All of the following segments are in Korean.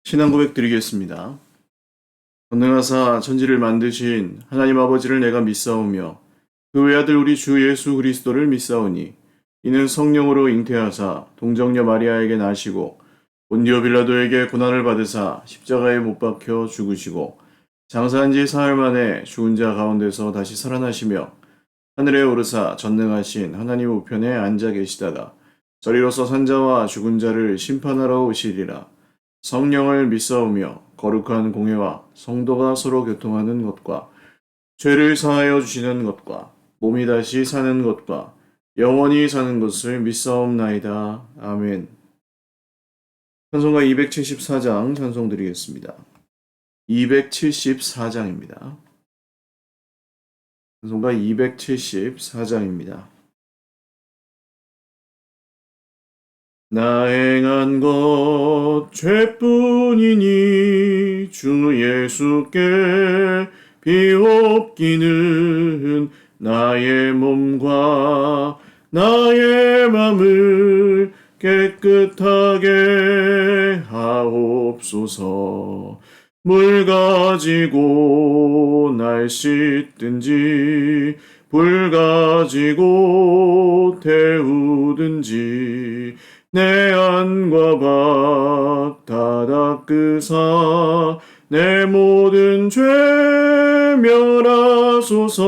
신앙 고백 드리겠습니다. 전능하사 천지를 만드신 하나님 아버지를 내가 믿사오며 그 외아들 우리 주 예수 그리스도를 믿사오니 이는 성령으로 잉태하사 동정녀 마리아에게 나시고 본디오 빌라도에게 고난을 받으사 십자가에 못 박혀 죽으시고 장사한 지 사흘 만에 죽은 자 가운데서 다시 살아나시며 하늘에 오르사 전능하신 하나님 우편에 앉아 계시다가 저리로서 산자와 죽은 자를 심판하러 오시리라. 성령을 믿사오며 거룩한 공회와 성도가 서로 교통하는 것과 죄를 사하여 주시는 것과 몸이 다시 사는 것과 영원히 사는 것을 믿사옵나이다. 아멘. 찬송가 274장 찬송 드리겠습니다. 274장입니다. 찬송가 274장입니다. 나 행한 것 죄뿐이니 주 예수께 비옵기는 나의 몸과 나의 맘을 깨끗하게 하옵소서. 물 가지고 날 씻든지 불 가지고 태우든지 내 안과 밖 다 닦으사 내 모든 죄 멸하소서.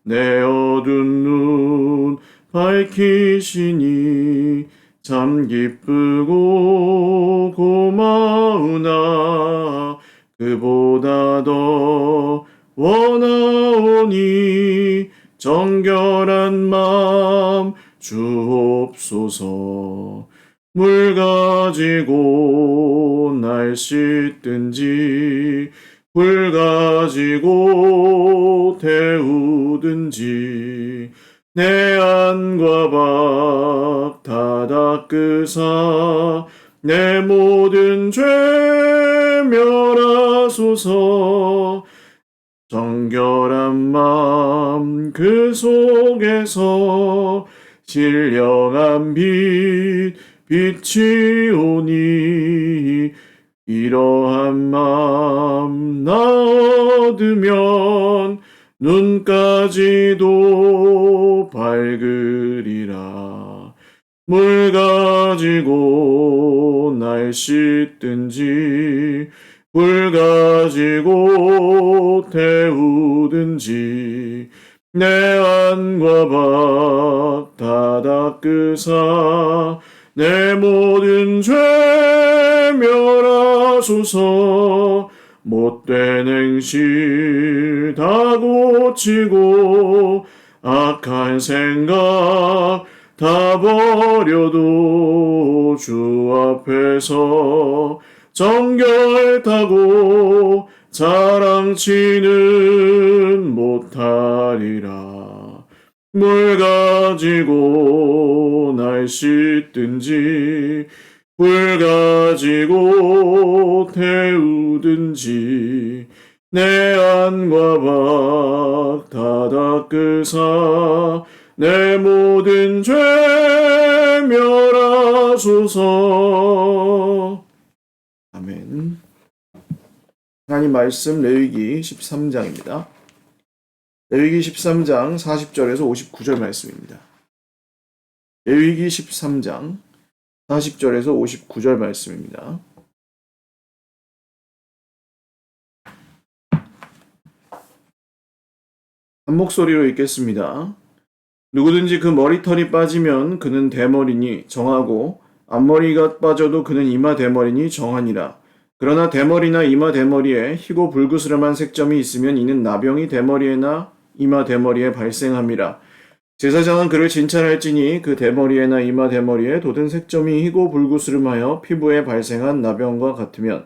내 어두운 눈 밝히시니 참 기쁘고 고마우나 그보다 더 원하오니 정결한 마음 주옵소서. 물 가지고 날 씻든지 불 가지고 태우든지 내 안과 밖 다 닦으사 내 모든 죄 멸하소서. 정결한 마음 그 속에서 신령한 빛 빛이 오니 이러한 마음 나 얻으면 눈까지도 밝으리라. 물 가지고 날 씻든지 불 가지고 태우든지 내 안과 밖 다 닦으사 내 모든 죄 멸하소서. 못된 행실 다 고치고 악한 생각 다 버려도 주 앞에서 정결타고 자랑치는 못하리라. 물 가지고 날 씻든지 불 가지고 태우든지 내 안과 밖 다 닦으사 내 모든 죄 멸하소서. 아멘. 하나님 말씀 레위기 13장입니다. 레위기 13장 40절에서 59절 말씀입니다. 레위기 13장 40절에서 59절 말씀입니다. 한 목소리로 읽겠습니다. 누구든지 그 머리털이 빠지면 그는 대머리니 정하고 앞머리가 빠져도 그는 이마 대머리니 정하니라. 그러나 대머리나 이마 대머리에 희고 불그스름한 색점이 있으면 이는 나병이 대머리에나 이마 대머리에 발생함이라. 제사장은 그를 진찰할지니 그 대머리에나 이마 대머리에 돋은 색점이 희고 불그스름하여 피부에 발생한 나병과 같으면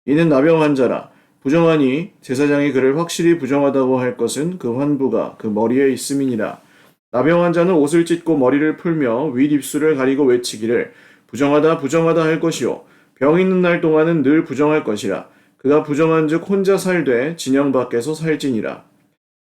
이는 나병 환자라. 부정하니 제사장이 그를 확실히 부정하다고 할 것은 그 환부가 그 머리에 있음이니라. 나병 환자는 옷을 찢고 머리를 풀며 윗입술을 가리고 외치기를 부정하다 부정하다 할 것이요 병 있는 날 동안은 늘 부정할 것이라. 그가 부정한즉 혼자 살되 진영 밖에서 살지니라.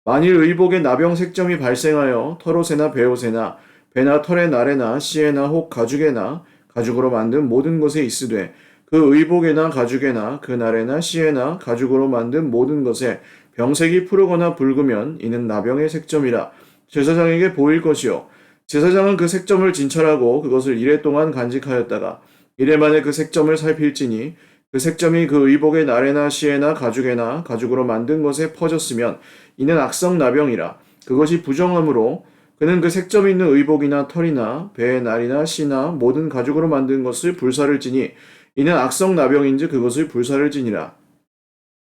만일 의복에 나병 색점이 발생하여 털옷에나 베옷에나 배나 털의 날에나 씨에나 혹 가죽에나 가죽으로 만든 모든 것에 있으되 그 의복에나 가죽에나 그 날에나 시에나 가죽으로 만든 모든 것에 병색이 푸르거나 붉으면 이는 나병의 색점이라 제사장에게 보일 것이요 제사장은 그 색점을 진찰하고 그것을 이레 동안 간직하였다가 이레 만에 그 색점을 살필지니 그 색점이 그 의복의 날에나 시에나 가죽에나 가죽으로 만든 것에 퍼졌으면 이는 악성 나병이라 그것이 부정함으로 그는 그 색점 있는 의복이나 털이나 배의 날이나 시나 모든 가죽으로 만든 것을 불사를 지니 이는 악성 나병인즉 그것을 불사를 지니라.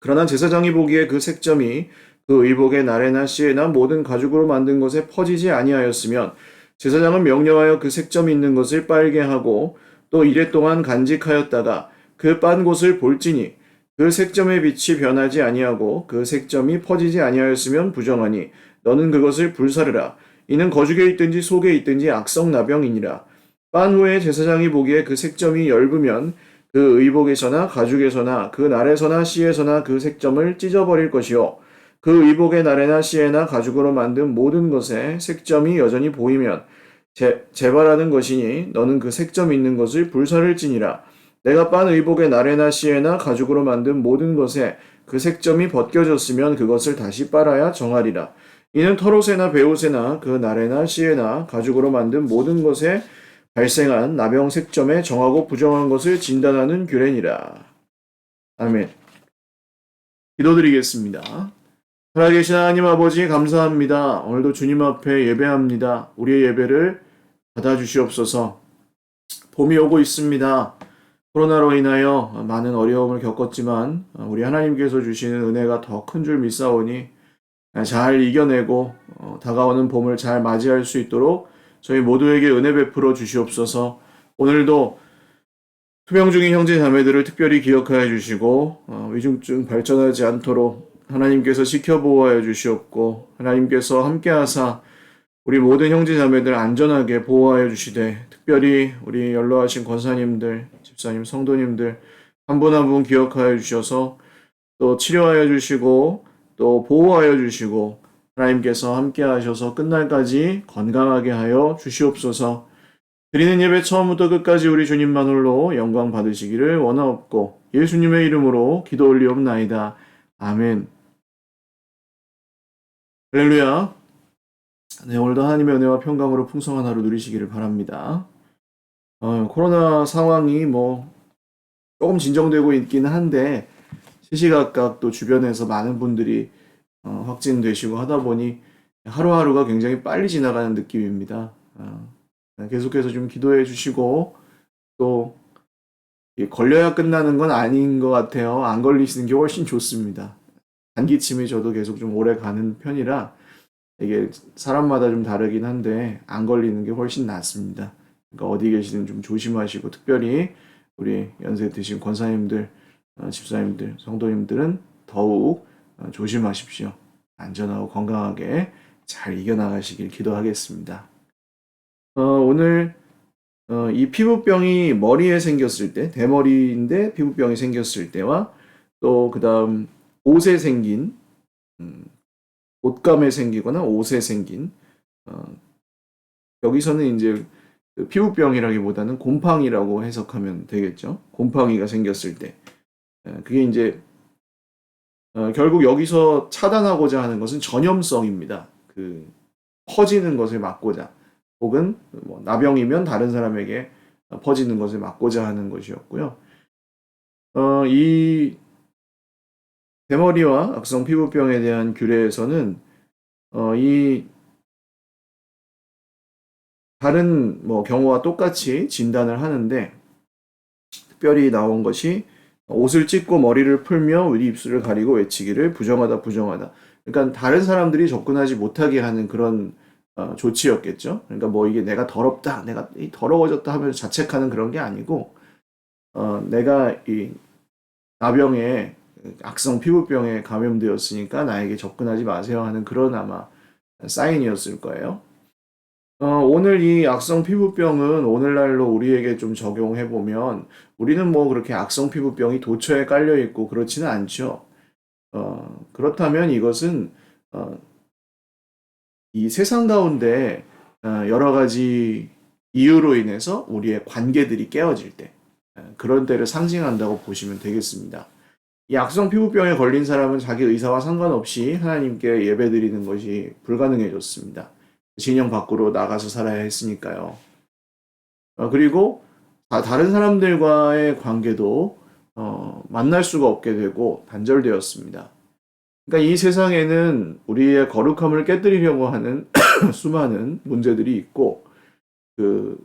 그러나 제사장이 보기에 그 색점이 그 의복의 날에나 시에나 모든 가죽으로 만든 것에 퍼지지 아니하였으면 제사장은 명령하여 그 색점이 있는 것을 빨게 하고 또 이레 동안 간직하였다가 그 빤 곳을 볼지니 그 색점의 빛이 변하지 아니하고 그 색점이 퍼지지 아니하였으면 부정하니 너는 그것을 불사르라. 이는 거죽에 있든지 속에 있든지 악성 나병이니라. 빤 후에 제사장이 보기에 그 색점이 엷으면 그 의복에서나 가죽에서나 그 날에서나 씨에서나 그 색점을 찢어버릴 것이요 그 의복의 날에나 씨에나 가죽으로 만든 모든 것에 색점이 여전히 보이면 재발하는 것이니 너는 그 색점 있는 것을 불사를 지니라. 내가 빤 의복의 날에나 씨에나 가죽으로 만든 모든 것에 그 색점이 벗겨졌으면 그것을 다시 빨아야 정하리라. 이는 털옷에나 베옷에나 그 날에나 씨에나 가죽으로 만든 모든 것에 발생한 나병 색점에 정하고 부정한 것을 진단하는 규례니라. 아멘. 기도드리겠습니다. 살아계신 하나님 아버지 감사합니다. 오늘도 주님 앞에 예배합니다. 우리의 예배를 받아주시옵소서. 봄이 오고 있습니다. 코로나로 인하여 많은 어려움을 겪었지만 우리 하나님께서 주시는 은혜가 더 큰 줄 믿사오니 잘 이겨내고 다가오는 봄을 잘 맞이할 수 있도록 저희 모두에게 은혜 베풀어 주시옵소서. 오늘도 투병 중인 형제 자매들을 특별히 기억하여 주시고 위중증 발전하지 않도록 하나님께서 지켜보호하여 주시옵고 하나님께서 함께하사 우리 모든 형제 자매들 안전하게 보호하여 주시되 특별히 우리 연로하신 권사님들, 집사님, 성도님들 한 분 한 분 기억하여 주셔서 또 치료하여 주시고 또 보호하여 주시고 하나님께서 함께 하셔서 끝날까지 건강하게 하여 주시옵소서. 드리는 예배 처음부터 끝까지 우리 주님만 홀로 영광 받으시기를 원하옵고 예수님의 이름으로 기도 올리옵나이다. 아멘. 할렐루야. 네, 오늘도 하나님의 은혜와 평강으로 풍성한 하루 누리시기를 바랍니다. 코로나 상황이 조금 진정되고 있긴 한데 시시각각 또 주변에서 많은 분들이 확진되시고 하다 보니 하루하루가 굉장히 빨리 지나가는 느낌입니다. 계속해서 좀 기도해 주시고 또 걸려야 끝나는 건 아닌 것 같아요. 안 걸리시는 게 훨씬 좋습니다. 단기침이 저도 계속 좀 오래 가는 편이라 이게 사람마다 좀 다르긴 한데 안 걸리는 게 훨씬 낫습니다. 그러니까 어디 계시든 좀 조심하시고 특별히 우리 연세 드신 권사님들, 집사님들, 성도님들은 더욱 조심하십시오. 안전하고 건강하게 잘 이겨나가시길 기도하겠습니다. 오늘 이 피부병이 머리에 생겼을 때, 대머리인데 피부병이 생겼을 때와 또 그 다음 옷에 생긴, 옷감에 생기거나 옷에 생긴, 여기서는 이제 그 피부병이라기보다는 곰팡이라고 해석하면 되겠죠. 곰팡이가 생겼을 때. 그게 이제 결국 여기서 차단하고자 하는 것은 전염성입니다. 그 퍼지는 것을 막고자 혹은 나병이면 다른 사람에게 퍼지는 것을 막고자 하는 것이었고요. 이 대머리와 악성 피부병에 대한 규례에서는 이 다른 경우와 똑같이 진단을 하는데 특별히 나온 것이 옷을 찢고 머리를 풀며 윗입술을 가리고 외치기를 부정하다 부정하다. 그러니까 다른 사람들이 접근하지 못하게 하는 그런 조치였겠죠. 그러니까 이게 내가 더럽다, 내가 더러워졌다 하면서 자책하는 그런 게 아니고 내가 이 나병에 악성 피부병에 감염되었으니까 나에게 접근하지 마세요 하는 그런 아마 사인이었을 거예요. 오늘 이 악성 피부병은 오늘날로 우리에게 좀 적용해 보면 우리는 그렇게 악성 피부병이 도처에 깔려 있고 그렇지는 않죠. 그렇다면 이것은 이 세상 가운데 여러 가지 이유로 인해서 우리의 관계들이 깨어질 때, 그런 때를 상징한다고 보시면 되겠습니다. 이 악성 피부병에 걸린 사람은 자기 의사와 상관없이 하나님께 예배드리는 것이 불가능해졌습니다. 진영 밖으로 나가서 살아야 했으니까요. 그리고 다른 사람들과의 관계도 만날 수가 없게 되고 단절되었습니다. 그러니까 이 세상에는 우리의 거룩함을 깨뜨리려고 하는 수많은 문제들이 있고 그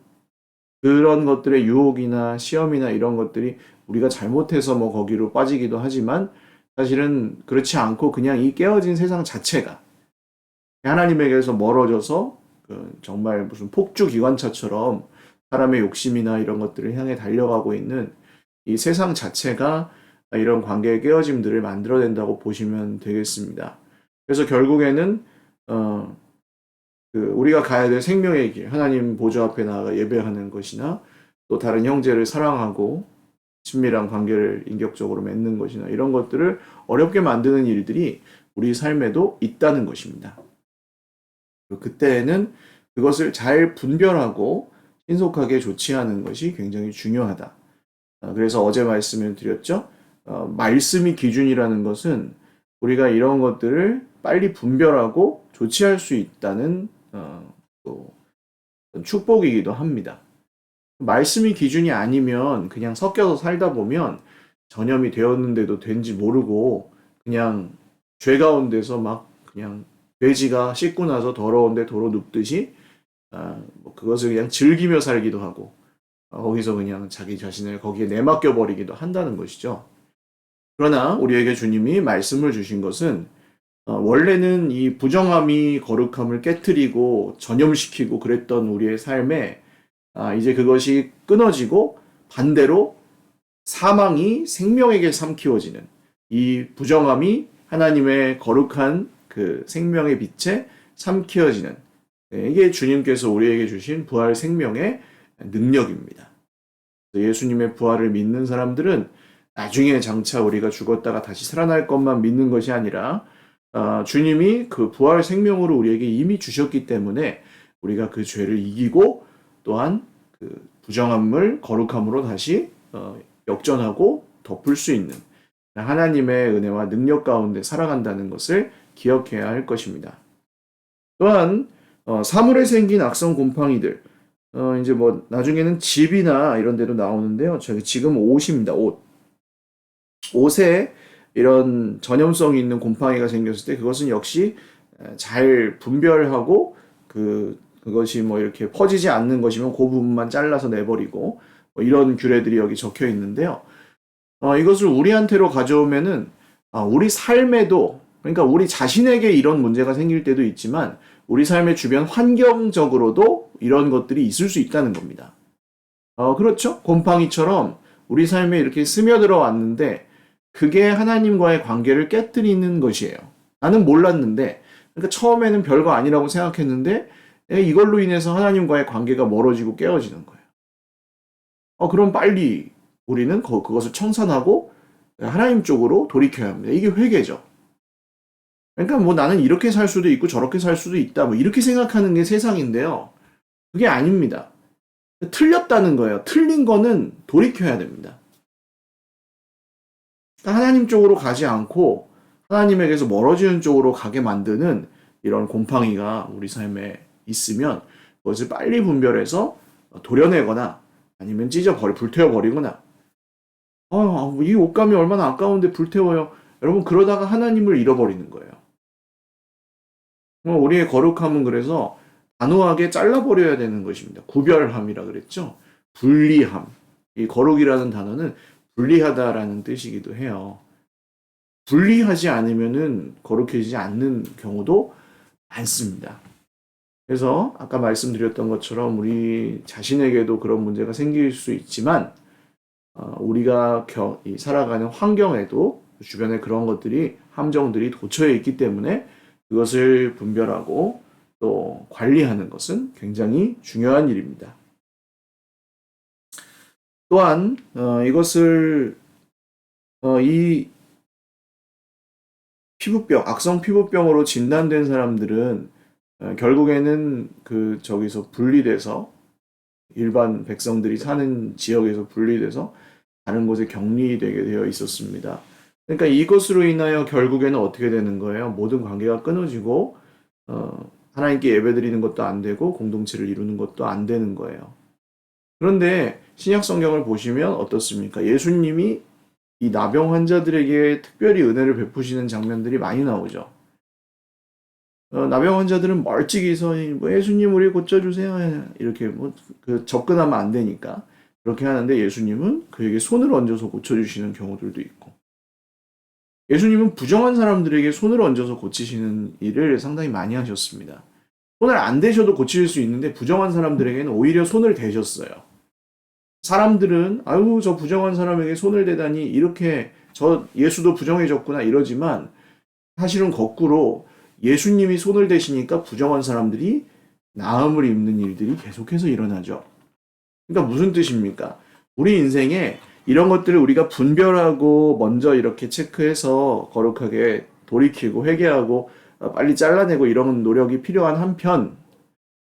그런 것들의 유혹이나 시험이나 이런 것들이 우리가 잘못해서 뭐 거기로 빠지기도 하지만 사실은 그렇지 않고 그냥 이 깨어진 세상 자체가 하나님에게서 멀어져서 정말 무슨 폭주 기관차처럼 사람의 욕심이나 이런 것들을 향해 달려가고 있는 이 세상 자체가 이런 관계의 깨어짐들을 만들어낸다고 보시면 되겠습니다. 그래서 결국에는 우리가 가야 될 생명의 길, 하나님 보좌 앞에 나아가 예배하는 것이나 또 다른 형제를 사랑하고 친밀한 관계를 인격적으로 맺는 것이나 이런 것들을 어렵게 만드는 일들이 우리 삶에도 있다는 것입니다. 그때에는 그것을 잘 분별하고 신속하게 조치하는 것이 굉장히 중요하다. 그래서 어제 말씀을 드렸죠. 말씀이 기준이라는 것은 우리가 이런 것들을 빨리 분별하고 조치할 수 있다는 또 축복이기도 합니다. 말씀이 기준이 아니면 그냥 섞여서 살다 보면 전염이 되었는데도 된지 모르고 그냥 죄 가운데서 막 그냥 돼지가 씻고 나서 더러운데 도로 눕듯이 뭐 그것을 그냥 즐기며 살기도 하고 거기서 그냥 자기 자신을 거기에 내맡겨 버리기도 한다는 것이죠. 그러나 우리에게 주님이 말씀을 주신 것은 원래는 이 부정함이 거룩함을 깨뜨리고 전염시키고 그랬던 우리의 삶에 이제 그것이 끊어지고 반대로 사망이 생명에게 삼키워지는 이 부정함이 하나님의 거룩한 그 생명의 빛에 삼키워지는 이게 주님께서 우리에게 주신 부활 생명의 능력입니다. 예수님의 부활을 믿는 사람들은 나중에 장차 우리가 죽었다가 다시 살아날 것만 믿는 것이 아니라 주님이 그 부활 생명으로 우리에게 이미 주셨기 때문에 우리가 그 죄를 이기고 또한 그 부정함을 거룩함으로 다시 역전하고 덮을 수 있는 하나님의 은혜와 능력 가운데 살아간다는 것을 기억해야 할 것입니다. 또한 사물에 생긴 악성 곰팡이들 이제 뭐 나중에는 집이나 이런 데도 나오는데요. 저기 지금 옷입니다. 옷에 이런 전염성이 있는 곰팡이가 생겼을 때 그것은 역시 잘 분별하고 그것이 뭐 이렇게 퍼지지 않는 것이면 그 부분만 잘라서 내버리고 뭐 이런 규례들이 여기 적혀 있는데요. 이것을 우리한테로 가져오면은 우리 삶에도 그러니까 우리 자신에게 이런 문제가 생길 때도 있지만 우리 삶의 주변 환경적으로도 이런 것들이 있을 수 있다는 겁니다. 그렇죠? 곰팡이처럼 우리 삶에 이렇게 스며들어 왔는데 그게 하나님과의 관계를 깨뜨리는 것이에요. 나는 몰랐는데 그러니까 처음에는 별거 아니라고 생각했는데 이걸로 인해서 하나님과의 관계가 멀어지고 깨어지는 거예요. 그럼 빨리 우리는 그것을 청산하고 하나님 쪽으로 돌이켜야 합니다. 이게 회개죠. 그러니까 뭐 나는 이렇게 살 수도 있고 저렇게 살 수도 있다. 뭐 이렇게 생각하는 게 세상인데요. 그게 아닙니다. 틀렸다는 거예요. 틀린 거는 돌이켜야 됩니다. 그러니까 하나님 쪽으로 가지 않고 하나님에게서 멀어지는 쪽으로 가게 만드는 이런 곰팡이가 우리 삶에 있으면 그것을 빨리 분별해서 도려내거나 아니면 불태워버리거나 이 옷감이 얼마나 아까운데 불태워요. 여러분 그러다가 하나님을 잃어버리는 거예요. 우리의 거룩함은 그래서 단호하게 잘라버려야 되는 것입니다. 구별함이라 그랬죠. 분리함. 이 거룩이라는 단어는 분리하다라는 뜻이기도 해요. 분리하지 않으면은 거룩해지지 않는 경우도 많습니다. 그래서 아까 말씀드렸던 것처럼 우리 자신에게도 그런 문제가 생길 수 있지만 우리가 살아가는 환경에도 주변에 그런 것들이 함정들이 도처에 있기 때문에 그것을 분별하고 또 관리하는 것은 굉장히 중요한 일입니다. 또한 이것을 이 악성 피부병으로 진단된 사람들은 결국에는 저기서 분리돼서 일반 백성들이 사는 지역에서 분리돼서 다른 곳에 격리되게 되어 있었습니다. 그러니까 이것으로 인하여 결국에는 어떻게 되는 거예요? 모든 관계가 끊어지고 하나님께 예배드리는 것도 안 되고 공동체를 이루는 것도 안 되는 거예요. 그런데 신약 성경을 보시면 어떻습니까? 예수님이 이 나병 환자들에게 특별히 은혜를 베푸시는 장면들이 많이 나오죠. 나병 환자들은 멀찍이 서 뭐 예수님 우리 고쳐주세요 이렇게 뭐 그 접근하면 안 되니까 그렇게 하는데 예수님은 그에게 손을 얹어서 고쳐주시는 경우들도 있고 예수님은 부정한 사람들에게 손을 얹어서 고치시는 일을 상당히 많이 하셨습니다. 손을 안 대셔도 고칠 수 있는데 부정한 사람들에게는 오히려 손을 대셨어요. 사람들은 아유 저 부정한 사람에게 손을 대다니 이렇게 저 예수도 부정해졌구나 이러지만 사실은 거꾸로 예수님이 손을 대시니까 부정한 사람들이 나음을 입는 일들이 계속해서 일어나죠. 그러니까 무슨 뜻입니까? 우리 인생에 이런 것들을 우리가 분별하고 먼저 이렇게 체크해서 거룩하게 돌이키고 회개하고 빨리 잘라내고 이런 노력이 필요한 한편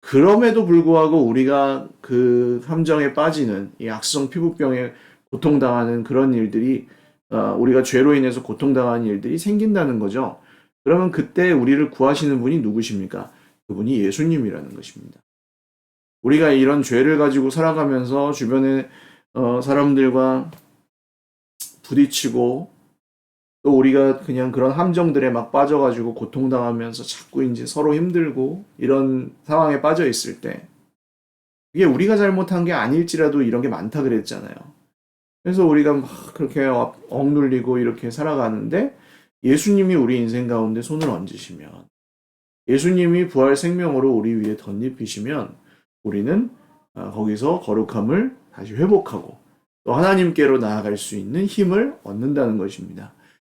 그럼에도 불구하고 우리가 그 함정에 빠지는 이 악성 피부병에 고통당하는 그런 일들이 우리가 죄로 인해서 고통당하는 일들이 생긴다는 거죠. 그러면 그때 우리를 구하시는 분이 누구십니까? 그분이 예수님이라는 것입니다. 우리가 이런 죄를 가지고 살아가면서 주변의 사람들과 부딪히고 또 우리가 그냥 그런 함정들에 막 빠져가지고 고통당하면서 자꾸 이제 서로 힘들고 이런 상황에 빠져 있을 때 이게 우리가 잘못한 게 아닐지라도 이런 게 많다 그랬잖아요. 그래서 우리가 막 그렇게 억눌리고 이렇게 살아가는데 예수님이 우리 인생 가운데 손을 얹으시면 예수님이 부활 생명으로 우리 위에 덧입히시면 우리는 거기서 거룩함을 다시 회복하고 또 하나님께로 나아갈 수 있는 힘을 얻는다는 것입니다.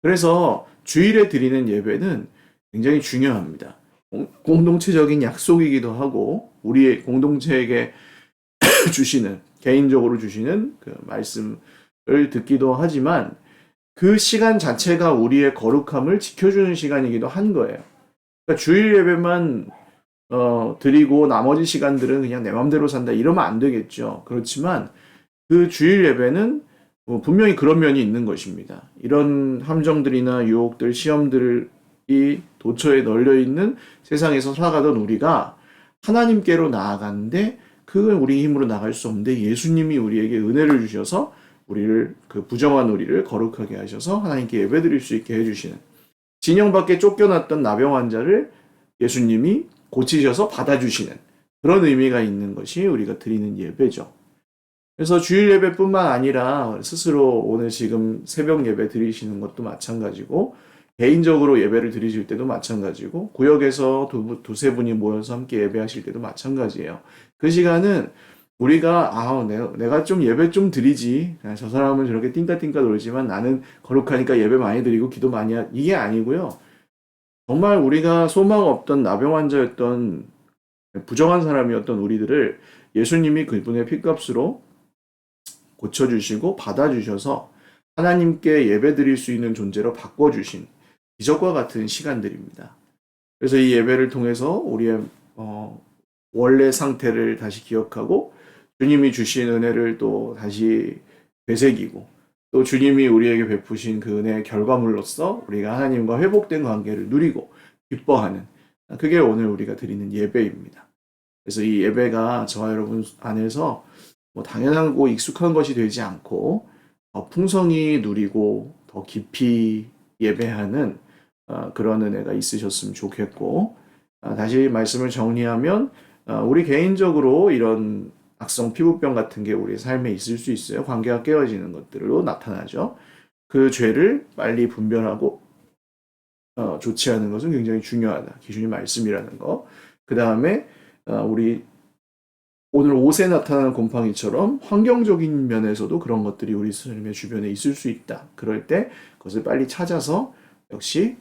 그래서 주일에 드리는 예배는 굉장히 중요합니다. 공동체적인 약속이기도 하고 우리의 공동체에게 주시는 개인적으로 주시는 그 말씀을 듣기도 하지만 그 시간 자체가 우리의 거룩함을 지켜주는 시간이기도 한 거예요. 그러니까 주일 예배만 드리고 나머지 시간들은 그냥 내 맘대로 산다 이러면 안 되겠죠. 그렇지만 그 주일 예배는 분명히 그런 면이 있는 것입니다. 이런 함정들이나 유혹들, 시험들이 도처에 널려 있는 세상에서 살아가던 우리가 하나님께로 나아가는데 그건 우리 힘으로 나갈 수 없는데 예수님이 우리에게 은혜를 주셔서 우리를 그 부정한 우리를 거룩하게 하셔서 하나님께 예배드릴 수 있게 해주시는 진영 밖에 쫓겨났던 나병 환자를 예수님이 고치셔서 받아주시는 그런 의미가 있는 것이 우리가 드리는 예배죠. 그래서 주일 예배뿐만 아니라 스스로 오늘 지금 새벽 예배 드리시는 것도 마찬가지고 개인적으로 예배를 드리실 때도 마찬가지고 구역에서 두세 분이 모여서 함께 예배하실 때도 마찬가지예요. 그 시간은 우리가 내가 좀 예배 좀 드리지 저 사람은 저렇게 띵까띵까 놀지만 나는 거룩하니까 예배 많이 드리고 기도 많이 이게 아니고요. 정말 우리가 소망 없던 나병 환자였던 부정한 사람이었던 우리들을 예수님이 그분의 피값으로 고쳐주시고 받아주셔서 하나님께 예배드릴 수 있는 존재로 바꿔주신 기적과 같은 시간들입니다. 그래서 이 예배를 통해서 우리의 원래 상태를 다시 기억하고 주님이 주신 은혜를 또 다시 되새기고 또 주님이 우리에게 베푸신 그 은혜의 결과물로서 우리가 하나님과 회복된 관계를 누리고 기뻐하는 그게 오늘 우리가 드리는 예배입니다. 그래서 이 예배가 저와 여러분 안에서 뭐 당연하고 익숙한 것이 되지 않고 더 풍성히 누리고 더 깊이 예배하는 그런 은혜가 있으셨으면 좋겠고 다시 말씀을 정리하면 우리 개인적으로 이런 악성 피부병 같은 게 우리 삶에 있을 수 있어요. 관계가 깨어지는 것들로 나타나죠. 그 죄를 빨리 분별하고 조치하는 것은 굉장히 중요하다. 기준이 말씀이라는 거. 그 다음에 우리 오늘 옷에 나타나는 곰팡이처럼 환경적인 면에서도 그런 것들이 우리 삶의 주변에 있을 수 있다. 그럴 때 그것을 빨리 찾아서 역시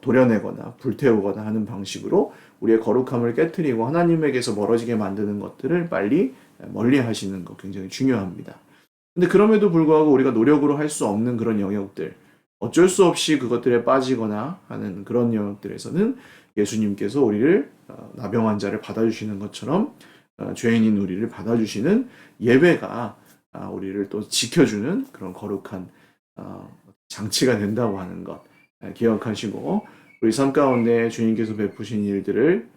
도려내거나 불태우거나 하는 방식으로 우리의 거룩함을 깨트리고 하나님에게서 멀어지게 만드는 것들을 빨리 멀리 하시는 것 굉장히 중요합니다. 근데 그럼에도 불구하고 우리가 노력으로 할 수 없는 그런 영역들, 어쩔 수 없이 그것들에 빠지거나 하는 그런 영역들에서는 예수님께서 우리를 나병 환자를 받아주시는 것처럼 죄인인 우리를 받아주시는 예배가 우리를 또 지켜주는 그런 거룩한 장치가 된다고 하는 것 기억하시고 우리 삶 가운데 주님께서 베푸신 일들을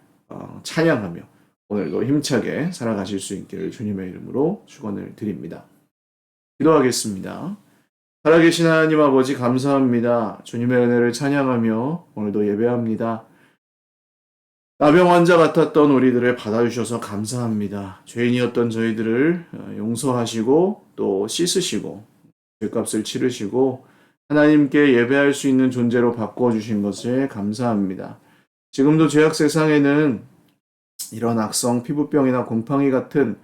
찬양하며 오늘도 힘차게 살아가실 수 있기를 주님의 이름으로 축원을 드립니다. 기도하겠습니다. 살아계신 하나님 아버지 감사합니다. 주님의 은혜를 찬양하며 오늘도 예배합니다. 나병 환자 같았던 우리들을 받아주셔서 감사합니다. 죄인이었던 저희들을 용서하시고 또 씻으시고 죄값을 치르시고 하나님께 예배할 수 있는 존재로 바꿔주신 것에 감사합니다. 지금도 죄악 세상에는 이런 악성 피부병이나 곰팡이 같은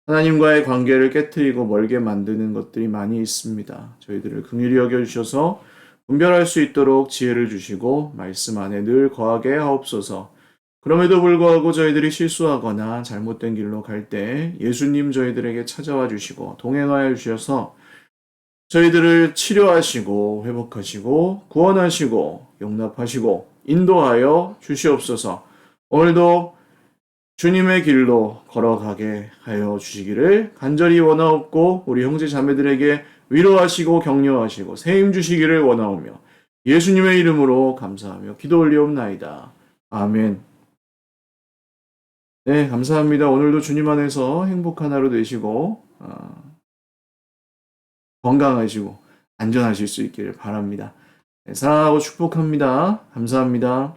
하나님과의 관계를 깨트리고 멀게 만드는 것들이 많이 있습니다. 저희들을 긍휼히 여겨주셔서 분별할 수 있도록 지혜를 주시고 말씀 안에 늘 거하게 하옵소서. 그럼에도 불구하고 저희들이 실수하거나 잘못된 길로 갈 때 예수님 저희들에게 찾아와 주시고 동행하여 주셔서 저희들을 치료하시고 회복하시고 구원하시고 용납하시고 인도하여 주시옵소서. 오늘도 주님의 길로 걸어가게 하여 주시기를 간절히 원하옵고 우리 형제 자매들에게 위로하시고 격려하시고 세임 주시기를 원하오며 예수님의 이름으로 감사하며 기도 올리옵나이다. 아멘. 네, 감사합니다. 오늘도 주님 안에서 행복한 하루 되시고 건강하시고 안전하실 수 있기를 바랍니다. 네, 사랑하고 축복합니다. 감사합니다.